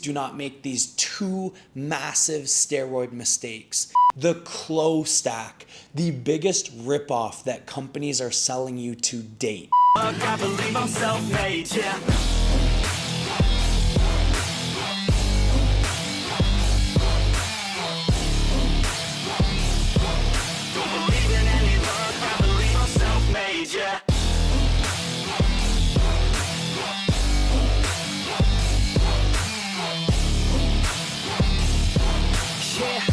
Do not make these two massive steroid mistakes. The Clo stack, the biggest ripoff that companies are selling you to date. I believe I'm self-made, yeah. Don't believe in any luck, I believe I'm self-made, yeah. Yeah,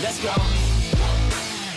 let's go.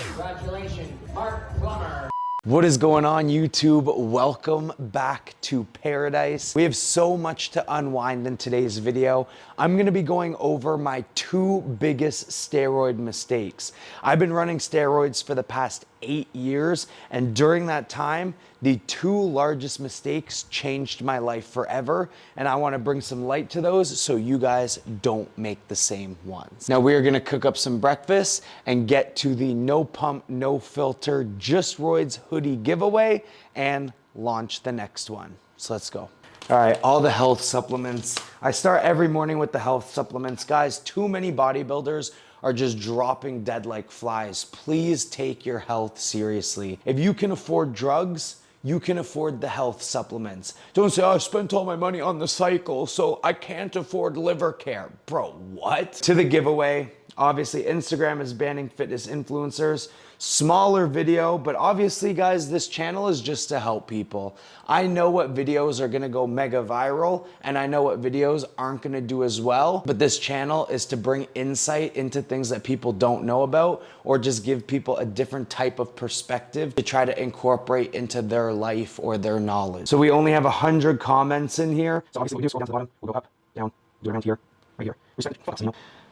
Congratulations, Mark Plummer. What is going on, YouTube? Welcome back to paradise. We have so much to unwind in today's video. I'm gonna be going over my two biggest steroid mistakes. I've been running steroids for the past 8 years, and during that time, the two largest mistakes changed my life forever, and I wanna bring some light to those so you guys don't make the same ones. Now we are gonna cook up some breakfast and get to the no pump, no filter, just roids hoodie giveaway and launch the next one. So let's go. All right, all the health supplements. I start every morning with the health supplements. Guys, too many bodybuilders are just dropping dead like flies. Please take your health seriously. If you can afford drugs, you can afford the health supplements. Don't say, oh, I spent all my money on the cycle, so I can't afford liver care. Bro, what? To the giveaway, obviously Instagram is banning fitness influencers. Smaller video, but obviously guys, this channel is just to help people. I know what videos are gonna go mega viral, and I know what videos aren't gonna do as well, but this channel is to bring insight into things that people don't know about, or just give people a different type of perspective to try to incorporate into their life or their knowledge. So we only have 100 comments in here. So obviously we do scroll down to the bottom, we'll go up, down, do around here, right here.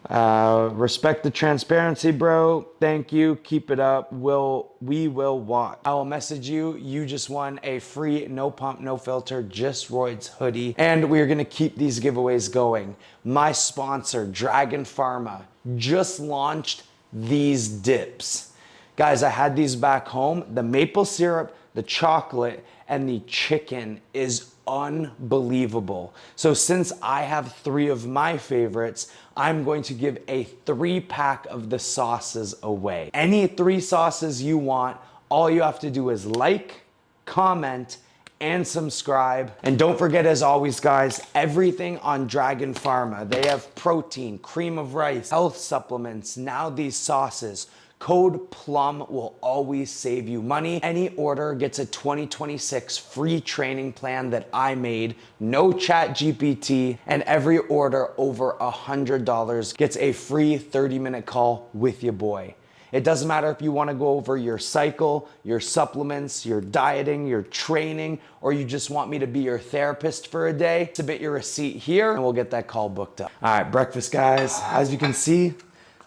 Respect the transparency, bro. Thank you. Keep it up. We will watch. I will message you. You just won a free no pump, no filter, just roids hoodie. And we are going to keep these giveaways going. My sponsor, Dragon Pharma, just launched these dips. Guys, I had these back home. The maple syrup, the chocolate, and the chicken is unbelievable. So since I have 3 of my favorites, I'm going to give a 3-pack of the sauces away. Any 3 sauces you want, all you have to do is like, comment, and subscribe. And don't forget, as always, guys, everything on Dragon Pharma. They have protein, cream of rice, health supplements, now these sauces. Code PLUM will always save you money. Any order gets a 2026 free training plan that I made, no chat GPT, and every order over $100 gets a free 30-minute call with your boy. It doesn't matter if you want to go over your cycle, your supplements, your dieting, your training, or you just want me to be your therapist for a day. Submit your receipt here and we'll get that call booked up. All right, breakfast, guys. As you can see,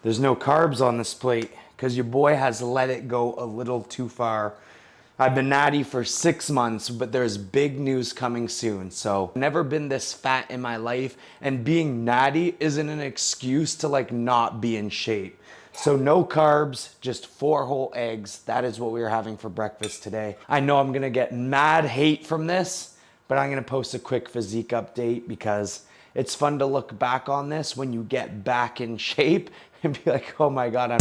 there's no carbs on this plate, because your boy has let it go a little too far. I've been natty for 6 months, but there's big news coming soon. So never been this fat in my life, and being natty isn't an excuse to like not be in shape. So no carbs, just 4 whole eggs. That is what we are having for breakfast today. I know I'm gonna get mad hate from this, but I'm gonna post a quick physique update because it's fun to look back on this when you get back in shape and be like, oh my God, I'm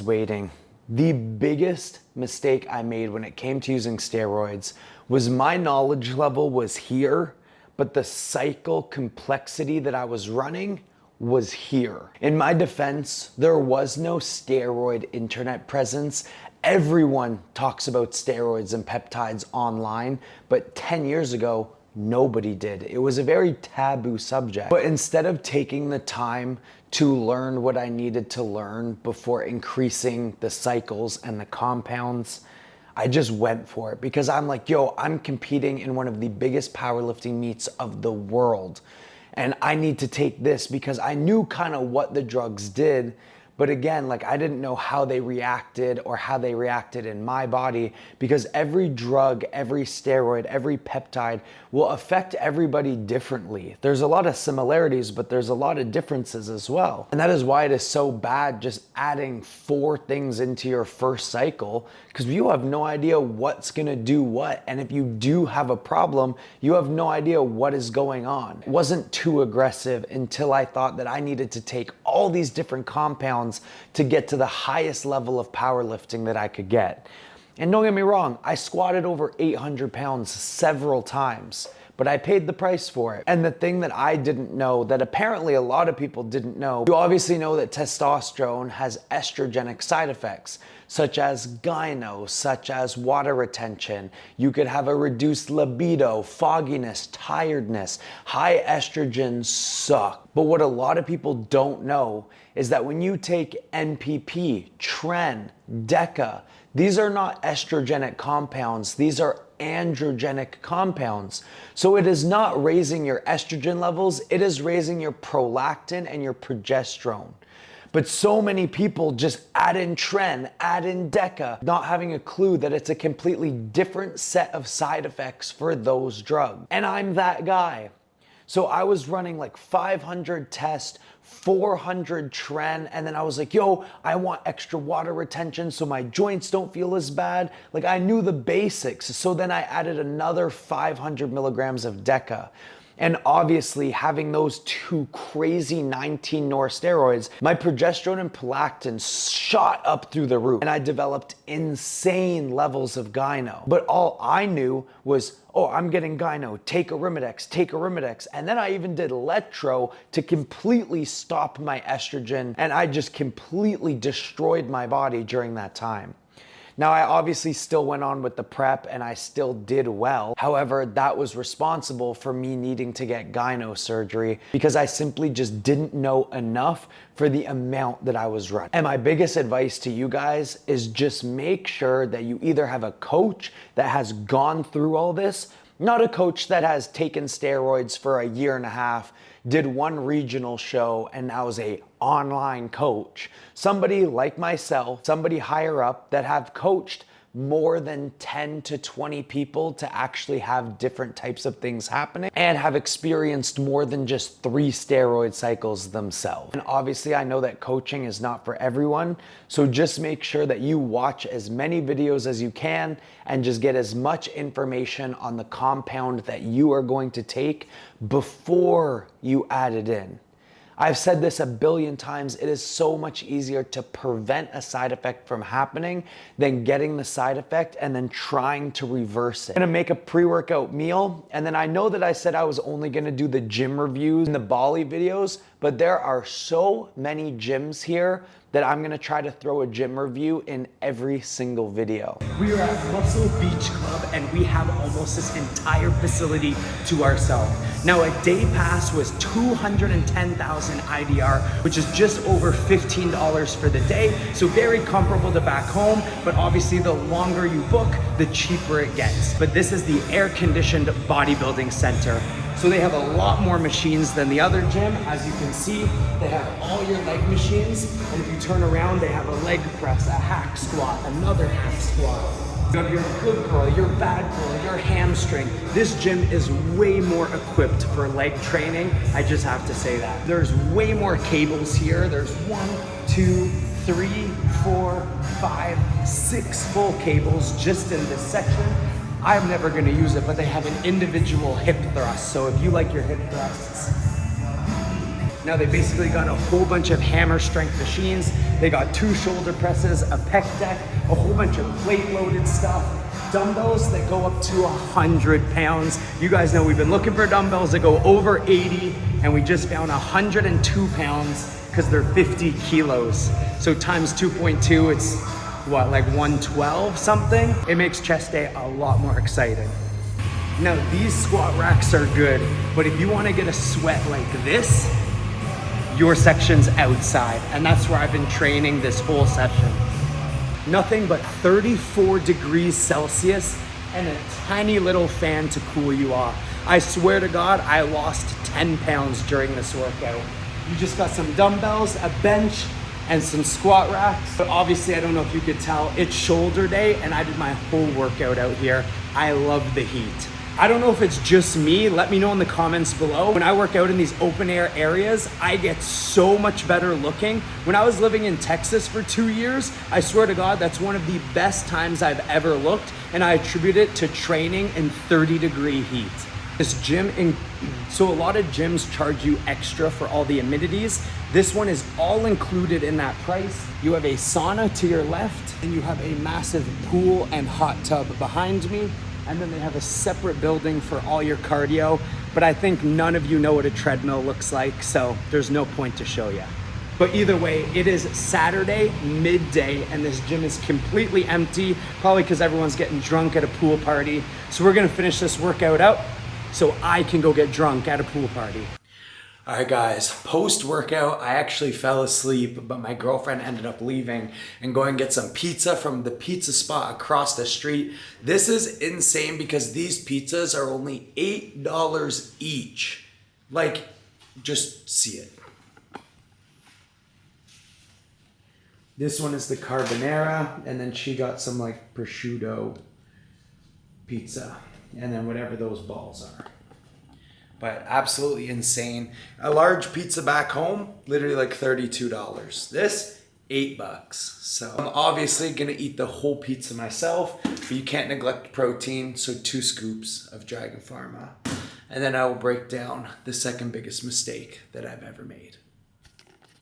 waiting. The biggest mistake I made when it came to using steroids was my knowledge level was here, but the cycle complexity that I was running was here. In my defense, there was no steroid internet presence. Everyone talks about steroids and peptides online, but 10 years ago, nobody did. It was a very taboo subject. But instead of taking the time to learn what I needed to learn before increasing the cycles and the compounds, I just went for it because I'm like, yo, I'm competing in one of the biggest powerlifting meets of the world. And I need to take this because I knew kind of what the drugs did, But again, like I didn't know how they reacted or how they reacted in my body, because every drug, every steroid, every peptide will affect everybody differently. There's a lot of similarities, but there's a lot of differences as well. And that is why it is so bad just adding 4 things into your first cycle, because you have no idea what's gonna do what. And if you do have a problem, you have no idea what is going on. It wasn't too aggressive until I thought that I needed to take all these different compounds to get to the highest level of powerlifting that I could get. And don't get me wrong, I squatted over 800 pounds several times, but I paid the price for it. And the thing that I didn't know, that apparently a lot of people didn't know, you obviously know that testosterone has estrogenic side effects, such as gyno, such as water retention. You could have a reduced libido, fogginess, tiredness. High estrogens suck. But what a lot of people don't know is that when you take NPP, Tren, Deca, these are not estrogenic compounds, these are androgenic compounds. So it is not raising your estrogen levels, it is raising your prolactin and your progesterone. But so many people just add in Tren, add in Deca, not having a clue that it's a completely different set of side effects for those drugs. And I'm that guy. So I was running like 500 test, 400 Tren, and then I was like, yo, I want extra water retention so my joints don't feel as bad. Like I knew the basics. So then I added another 500 milligrams of Deca. And obviously having those 2 crazy 19 Nor steroids, my progesterone and prolactin shot up through the roof and I developed insane levels of gyno. But all I knew was, oh, I'm getting gyno, take Arimidex, take Arimidex. And then I even did Letro to completely stop my estrogen, and I just completely destroyed my body during that time. Now, I obviously still went on with the prep and I still did well. However, that was responsible for me needing to get gyno surgery because I simply just didn't know enough for the amount that I was running. And my biggest advice to you guys is just make sure that you either have a coach that has gone through all this, not a coach that has taken steroids for a year and a half, did 1 regional show, and now is a online coach. Somebody like myself, somebody higher up that have coached more than 10 to 20 people to actually have different types of things happening and have experienced more than just 3 steroid cycles themselves. And obviously I know that coaching is not for everyone, so just make sure that you watch as many videos as you can and just get as much information on the compound that you are going to take before you add it in. I've said this a billion times, it is so much easier to prevent a side effect from happening than getting the side effect and then trying to reverse it. I'm gonna make a pre-workout meal, and then I know that I said I was only gonna do the gym reviews and the Bali videos, but there are so many gyms here that I'm gonna try to throw a gym review in every single video. We are at Muscle Beach Club and we have almost this entire facility to ourselves. Now a day pass was 210,000 IDR, which is just over $15 for the day. So very comparable to back home, but obviously the longer you book, the cheaper it gets. But this is the air-conditioned bodybuilding center. So they have a lot more machines than the other gym. As you can see, they have all your leg machines. And if you turn around, they have a leg press, a hack squat, another hack squat. You have your good curl, your bad curl, your hamstring. This gym is way more equipped for leg training. I just have to say that. There's way more cables here. There's 1, 2, 3, 4, 5, 6 full cables just in this section. I'm never gonna use it, but they have an individual hip thrust. So if you like your hip thrusts. Now they basically got a whole bunch of hammer strength machines. They got 2 shoulder presses, a pec deck, a whole bunch of plate loaded stuff. Dumbbells that go up to 100 pounds. You guys know we've been looking for dumbbells that go over 80, and we just found 102 pounds because they're 50 kilos. So times 2.2, it's what, like 112 something? It makes chest day a lot more exciting. Now these squat racks are good, but if you want to get a sweat like this, your section's outside, and that's where I've been training this whole session. Nothing but 34 degrees Celsius and a tiny little fan to cool you off. I swear to God, I lost 10 pounds during this workout. You just got some dumbbells, a bench, and some squat racks. But obviously, I don't know if you could tell, it's shoulder day and I did my whole workout out here. I love the heat. I don't know if it's just me, let me know in the comments below. When I work out in these open air areas, I get so much better looking. When I was living in Texas for 2 years, I swear to God, that's one of the best times I've ever looked, and I attribute it to training in 30-degree heat. This gym, so a lot of gyms charge you extra for all the amenities. This one is all included in that price. You have a sauna to your left, and you have a massive pool and hot tub behind me. And then they have a separate building for all your cardio. But I think none of you know what a treadmill looks like, so there's no point to show you. But either way, it is Saturday midday and this gym is completely empty, probably because everyone's getting drunk at a pool party. So we're gonna finish this workout out so I can go get drunk at a pool party. All right, guys, post-workout, I actually fell asleep, but my girlfriend ended up leaving and going to get some pizza from the pizza spot across the street. This is insane because these pizzas are only $8 each. Like, just see it. This one is the carbonara, and then she got some like prosciutto pizza, and then whatever those balls are. But absolutely insane. A large pizza back home, literally like $32. This, $8. So I'm obviously gonna eat the whole pizza myself, but you can't neglect protein, so 2 scoops of Dragon Pharma. And then I will break down the second biggest mistake that I've ever made.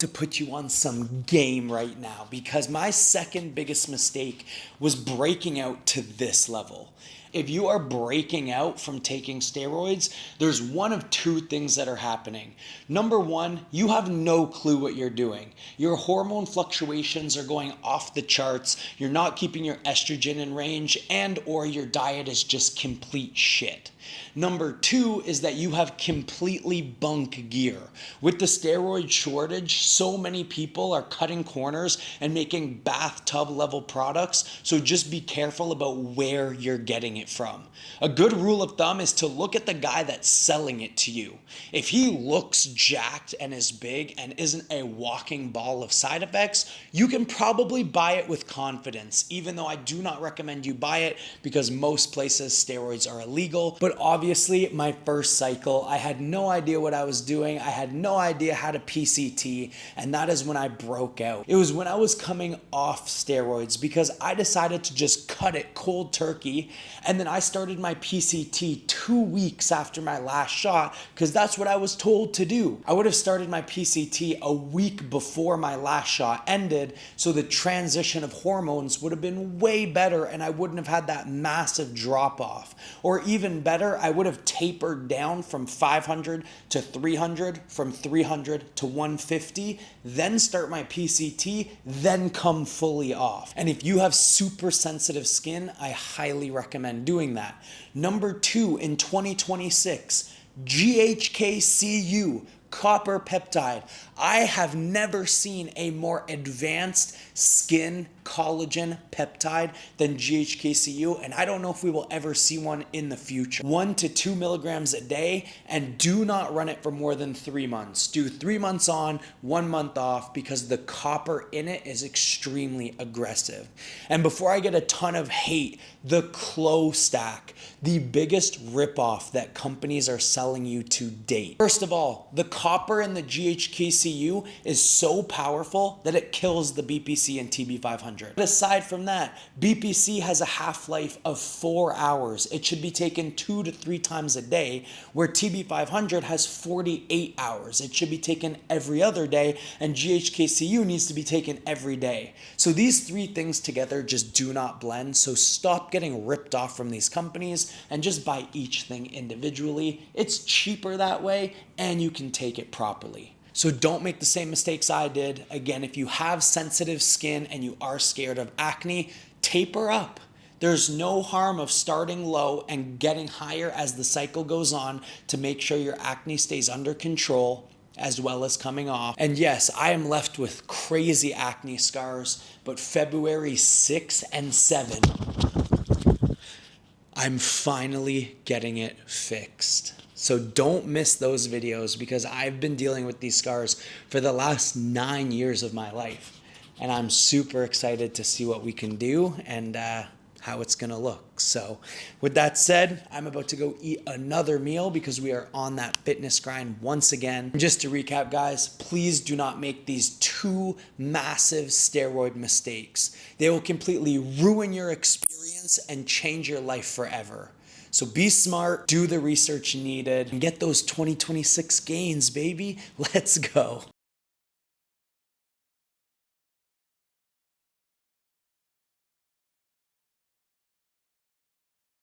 To put you on some game right now, because my second biggest mistake was breaking out to this level. If you are breaking out from taking steroids, there's one of 2 things that are happening. Number 1, you have no clue what you're doing. Your hormone fluctuations are going off the charts. You're not keeping your estrogen in range, and or your diet is just complete shit. Number 2 is that you have completely bunk gear. With the steroid shortage, so many people are cutting corners and making bathtub level products, so just be careful about where you're getting it from. A good rule of thumb is to look at the guy that's selling it to you. If he looks jacked and is big and isn't a walking ball of side effects, you can probably buy it with confidence, even though I do not recommend you buy it because most places steroids are illegal. But obviously, my first cycle, I had no idea what I was doing. I had no idea how to PCT, and that is when I broke out. It was when I was coming off steroids because I decided to just cut it cold turkey, and then I started my PCT 2 weeks after my last shot because that's what I was told to do. I would have started my PCT a week before my last shot ended, so the transition of hormones would have been way better and I wouldn't have had that massive drop off. Or even better, I would have tapered down from 500 to 300, from 300 to 150, then start my PCT, then come fully off. And if you have super sensitive skin, I highly recommend doing that. Number 2, in 2026, GHKCU, copper peptide. I have never seen a more advanced skin collagen peptide than GHKCU, and I don't know if we will ever see one in the future. 1 to 2 milligrams a day, and do not run it for more than 3 months. Do 3 months on, 1 month off, because the copper in it is extremely aggressive. And before I get a ton of hate, the Clo Stack, the biggest ripoff that companies are selling you to date. First of all, the copper in the GHKCU is so powerful that it kills the BPC and TB500. But aside from that, BPC has a half-life of 4 hours. It should be taken 2 to 3 times a day, where TB500 has 48 hours. It should be taken every other day, and GHKCU needs to be taken every day. So these 3 things together just do not blend, so stop getting ripped off from these companies and just buy each thing individually. It's cheaper that way, and you can take it properly. So don't make the same mistakes I did. Again, if you have sensitive skin and you are scared of acne, taper up. There's no harm of starting low and getting higher as the cycle goes on to make sure your acne stays under control as well as coming off. And yes, I am left with crazy acne scars, but February 6 and 7, I'm finally getting it fixed. So don't miss those videos because I've been dealing with these scars for the last 9 years of my life. and I'm super excited to see what we can do and how it's gonna look. So with that said, I'm about to go eat another meal because we are on that fitness grind once again. Just to recap, guys, please do not make these two massive steroid mistakes. They will completely ruin your experience and change your life forever. So be smart, do the research needed, and get those 2026 gains, baby. Let's go.